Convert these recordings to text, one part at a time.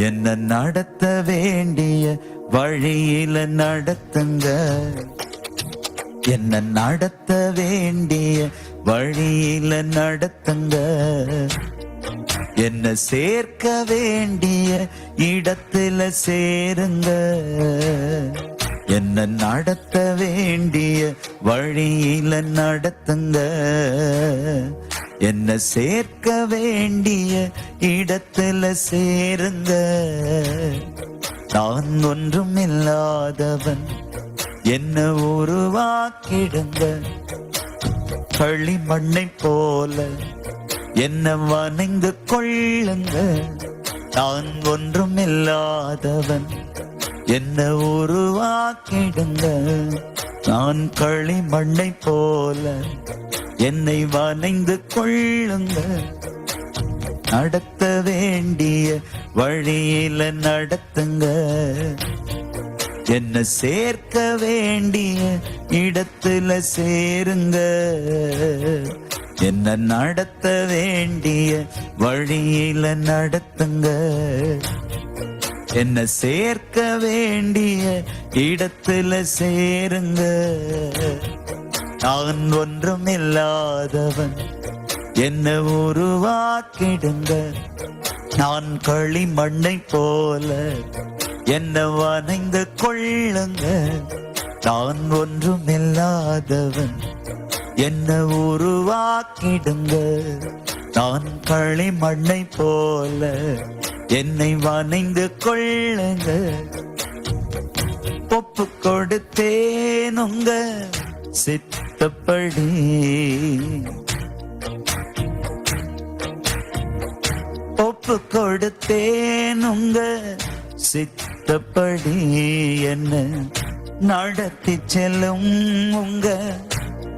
என்ன நடத்த வேண்டிய வழியில நடத்துங்க, என்ன நடத்த வேண்டிய வழியில நடத்துங்க, என்ன சேர்க்க வேண்டிய இடத்துல சேருங்க, என்ன நடத்த வேண்டிய வழியில நடத்துங்க, என்ன சேர்க்க வேண்டிய இடத்துல சேருங்க. நான் ஒன்றும் இல்லாதவன், என்ன உருவாக்கிடுங்க, களிமண்ணை போல என்ன வணங்கு கொள்ளுங்க. நான் ஒன்றும் இல்லாதவன், என்ன உருவாக்கிடுங்க, நான் களிமண்ணை போல என்னை வணங்கு கொள்ளுங்க. நடத்த வேண்டிய வழியில நடத்துங்க, என்ன சேர்க்க வேண்டிய இடத்துல சேருங்க, என்ன நடத்த வேண்டிய வழியில நடத்துங்க, என்ன சேர்க்க வேண்டிய இடத்துல சேருங்க. நான் ஒன்றும் இல்லாதவன், என்ன உருவாக்கிடுங்க, நான் களிமண்ணை போல என்ன வணங்கு கொள்ளுங்க. நான் ஒன்றும் இல்லாதவன், என்ன உருவாக்கிடுங்க, நான் களிமண்ணை போல என்னை வணங்கு கொள்ளுங்க. ஒப்பு கொடுத்தேன் உங்க சித்தப்படி, ஒப்பு கொடுத்தேன் உங்க சித்தப்படி, என்ன நடத்தி செல்லும் உங்க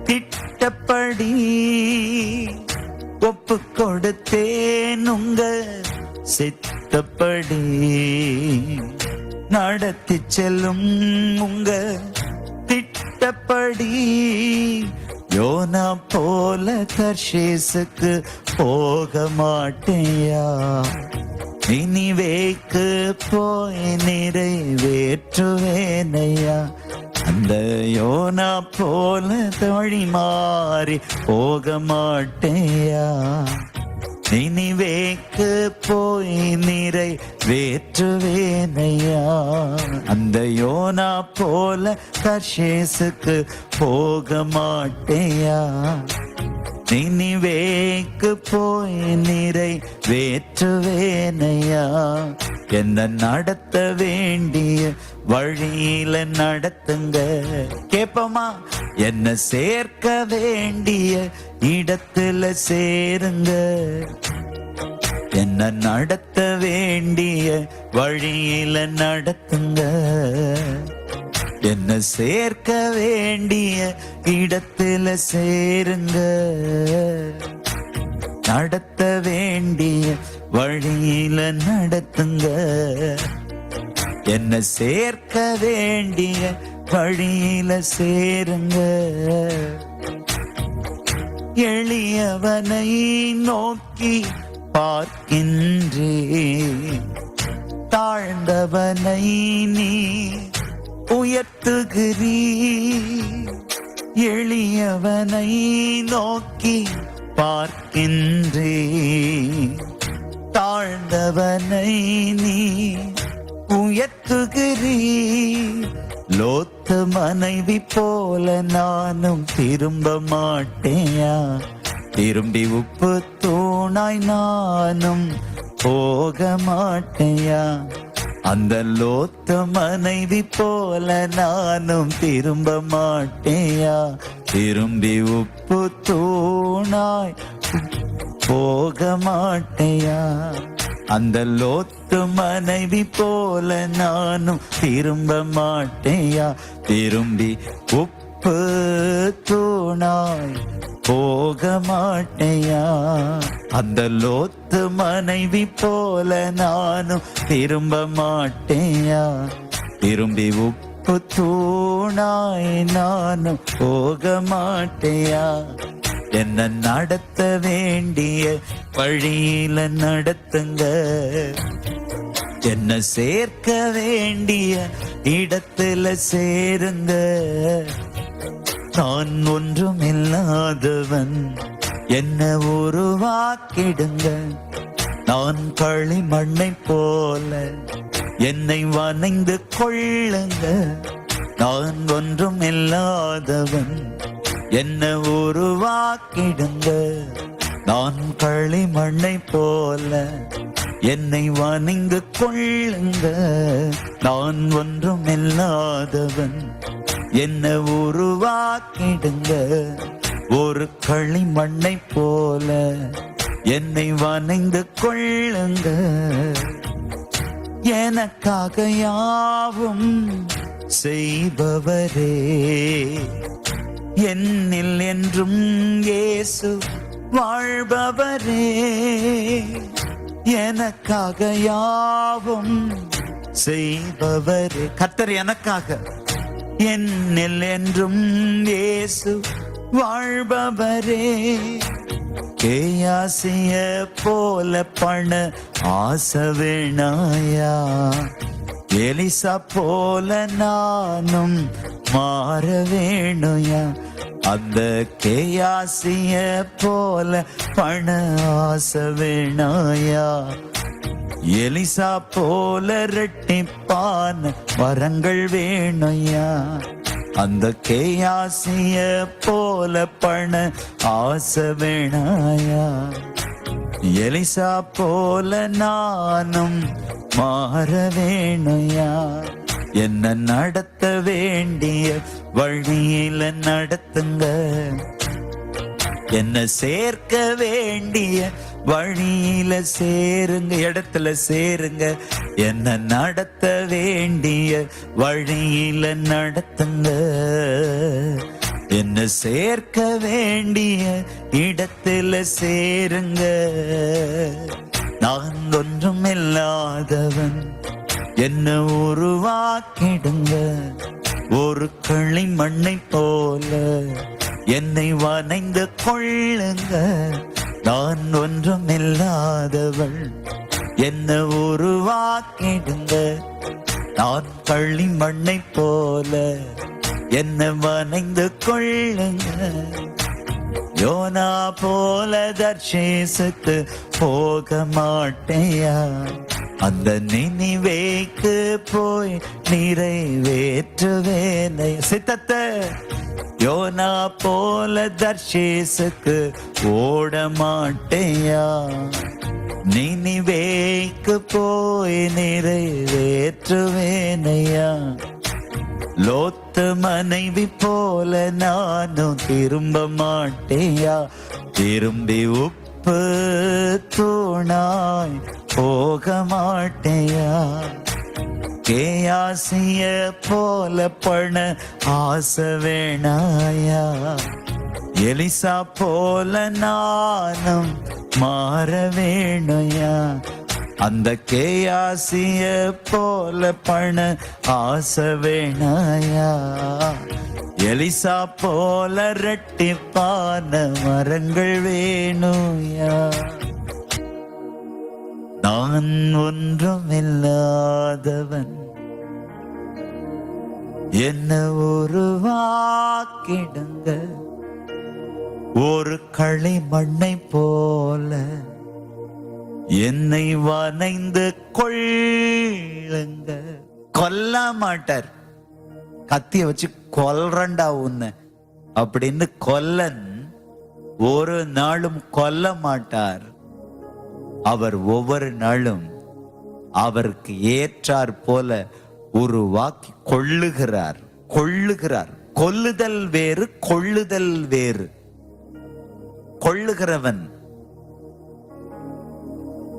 திட்டப்படி. ஒப்பு கொடுத்தேன் உங்க சித்தப்படி, நடத்தி செல்லும் உங்க திட்டப்படி. யோனா போல தர்ஷீசுக்கு போக மாட்டேயா, நினிவேக்கு போய் நிறைவேற்றுவேனையா. அந்த யோனா போல வழி மாறி போக மாட்டேயா, நினிவேக்கு போய் நிறைவேற்றுவேனையா. அந்த யோனா போல தர்ஷீசுக்கு போக மாட்டேயா, நினிவேக்கு போய் நிறைவேற்றுவேனையா. என்ன நடத்த வேண்டிய வழியில நடத்துங்க. கேப்பமா, என்ன சேர்க்க வேண்டிய இடத்துல சேருங்க, என்ன நடத்த வேண்டிய வழியில நடத்துங்க, என்ன சேர்க்க வேண்டிய இடத்துல சேருங்க, நடத்த வேண்டிய வழியில நடத்துங்க, என்ன சேர்க்க வேண்டிய வழியில சேருங்க. எளியவனை நோக்கி பார்க்கின்றே, தாழ்ந்தவனை நீ உயர்த்துகிறீ. எளியவனை நோக்கி பார்க்கின்றே, தாழ்ந்தவனை நீ உயர்த்துகிறீ. லோத்து மனைவி போல நானும் திரும்ப மாட்டேயா, திரும்பி உப்பு தூணாய் நானும் போக மாட்டேயா. அந்த லோத்து மனைவி போல நானும் திரும்ப மாட்டேயா, திரும்பி உப்பு தூணாய் போக மாட்டேயா. அந்த லோத்து மனைவி போல நானும் திரும்ப மாட்டேயா, திரும்பி உப்பு தூணாய் போக மாட்டேயா. அந்த லோத்து மனைவி போல நானும் திரும்ப மாட்டேயா, திரும்பி உப்பு தூணாய் நானும் போக மாட்டேயா. என்ன நடத்த வேண்டிய வழியில நடத்துங்க, என்ன சேர்க்க வேண்டிய இடத்துல சேருங்க. நான் ஒன்றும் இல்லாதவன், என்ன உருவாக்கிடுங்க. நான் களிமண்ணை போல என்னை வணைந்து கொள்ளுங்க. நான் ஒன்றும் இல்லாதவன், என்ன உருவாக்கிடுங்க. நான் களிமண்ணை போல என்னை வணைந்து கொள்ளுங்க. நான் ஒன்றும் இல்லாதவன், என்ன உருவாக்கிடுங்க. ஒரு களிமண்ணை போல என்னை வணைந்து கொள்ளுங்க. எனக்காக யாவும் செய்பவரே, என்னில் என்றும் இயேசு வாழ்பவரே. எனக்காக யாவும் செய்பவரே, கர்த்தர் எனக்காக என்னில் என்றும் இயேசு வாழ்பவரே. கேயாசிய போல பண ஆசை வேணாயா, எலிசா போல நானும் மாற வேணுயா. அந்த கேயாசிய போல பண ஆசை வேணாயா, எலிசா போல ரெட்டிப்பான வரங்கள் வேணுயா. அந்த கேயாசிய போல பண ஆசை வேணாயா, எலிசா போல நானும் மாற வேணுயா. என்ன நடத்த வேண்டிய வழியில நடத்துங்க, என்ன சேர்க்க வேண்டிய வழியில சேருங்க, இடத்துல சேருங்க. என்ன நடத்த வேண்டிய வழியில நடத்துங்க, என்ன சேர்க்க வேண்டிய இடத்துல சேருங்க. நான் ஒன்றும் இல்லாதவன், என்ன உருவாக்கிடுங்க. ஒரு களிமண்ணை போல என்னை வணைந்து கொள்ளுங்க. நான் ஒன்றும் இல்லாதவள், என்ன உருவாக்கிடுங்க. நான் களிமண்ணை போல என்ன வணைந்து கொள்ளுங்க. யோனா போல தர்ஷேசுக்கு போக மாட்டேயா, அந்த நினிவேக்கு போய் நிறைவேற்றுவேனை சித்தத்தை. யோனா போல தர்ஷேசுக்கு ஓட மாட்டேயா, நினிவேக்கு போய் நிறைவேற்றுவேனையா. லோத்து மனைவி போல நானும் திரும்ப மாட்டேயா, திரும்பி உப்பு தூணாய் போக மாட்டேயா. கேயாசிய போல பண ஆசை வேணாயா, எலிசா போல நானும் மாற வேணுயா. அந்த கேயாசிய போல பண ஆசை வேணாயா, எலிசா போல ரெட்டிப்பான மரங்கள் வேணுயா. நான் ஒன்றும் இல்லாதவன், என்ன உருவாக்கிடுங்க. ஒரு களிமண்ணை போல என்னை வணைந்து கொள்ளுங்க. கொல்ல மாட்டார், கத்திய வச்சு கொல்றண்டா உன்னை அப்படின்னு கொல்லன் ஒரு நாளும் கொல்ல மாட்டார். அவர் ஒவ்வொரு நாளும் அவருக்கு ஏற்றார் போல உருவாக்கி கொள்ளுகிறார். கொல்லுதல் வேறு, கொள்ளுதல் வேறு. கொள்ளுகிறவன்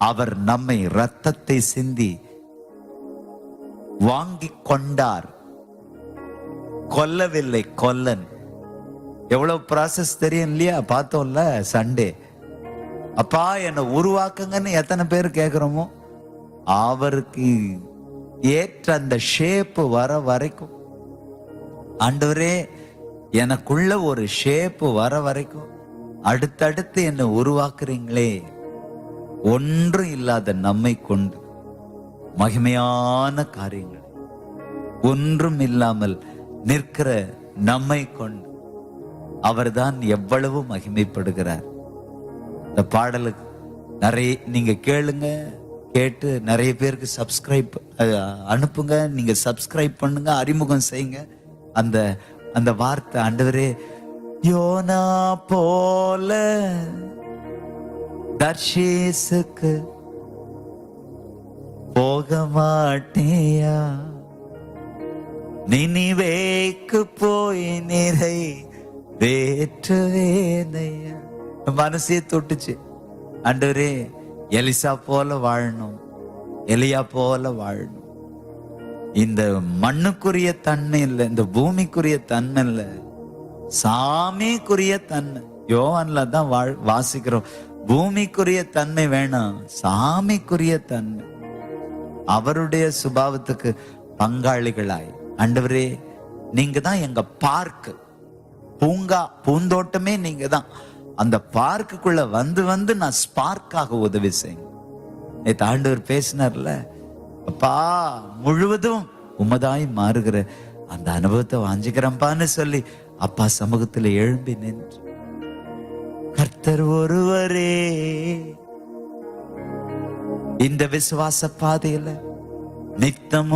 அவர் நம்மை இரத்தத்தை சிந்தி வாங்கி கொண்டார், கொல்லவில்லை. கொல்லன் எவ்வளவு ப்ராசஸ் தெரியும் இல்லையா? பார்த்தோம்ல சண்டே. அப்பா என்னை உருவாக்குங்கன்னு எத்தனை பேர் கேட்கிறோமோ, அவருக்கு ஏற்ற அந்த ஷேப் வர வரைக்கும், ஆண்டவரே எனக்குள்ள ஒரு ஷேப் வர வரைக்கும் அடுத்தடுத்து என்னை உருவாக்குறீங்களே, ஒன்றும் இல்லாத நம்மை கொண்டு மகிமையான காரியங்கள், ஒன்றும் இல்லாமல் நிற்கிற நம்மை கொண்டு அவர்தான் எவ்வளவு மகிமைப்படுகிறார். இந்த பாடலுக்கு நிறைய நீங்க கேளுங்க, கேட்டு நிறைய பேருக்கு சப்ஸ்கிரைப் அனுப்புங்க. நீங்க சப்ஸ்கிரைப் பண்ணுங்க, அறிமுகம் செய்யுங்க. அந்த அந்த வார்த்தை, ஆண்டவரே யோனா போல தர்ஷீசுக்கு போக மாட்டியா, நினிவேக்கு போய் நிறை வேற்றுவேனையா. மனசே தொட்டுச்சு. ஆண்டவரே எலிசா போல வாழணும், எலியா போல வாழணும். இந்த மண்ணுக்குரிய தன்மை இல்லை, இந்த பூமிக்குரிய தன்மை இல்லை, சாமிக்குரிய தன்மை. யோவான்ல தான் வாசிக்கிறோம், பூமிக்குரிய தன்மை வேணாம், சாமிக்குரிய தன்மை. அவருடைய சுபாவத்துக்கு பங்காளிகளாய், ஆண்டவரே நீங்க தான் எங்க பார்க், பூங்கா, பூந்தோட்டமே நீங்க தான். அந்த பார்க்குள்ள வந்து வந்து நான் ஸ்பார்க்காக உதவி செய்யுங்க. நேத்து ஆண்டவர் பேசினார்ல, அப்பா முழுவதும் உமதாய் மாறுகிற அந்த அனுபவத்தை வாஞ்சிக்கிறப்பான்னு சொல்லி அப்பா சமூகத்துல எழும்பி நின்று, கர்த்தர் ஒருவரே இந்த விசுவாச பாதையில நித்தம்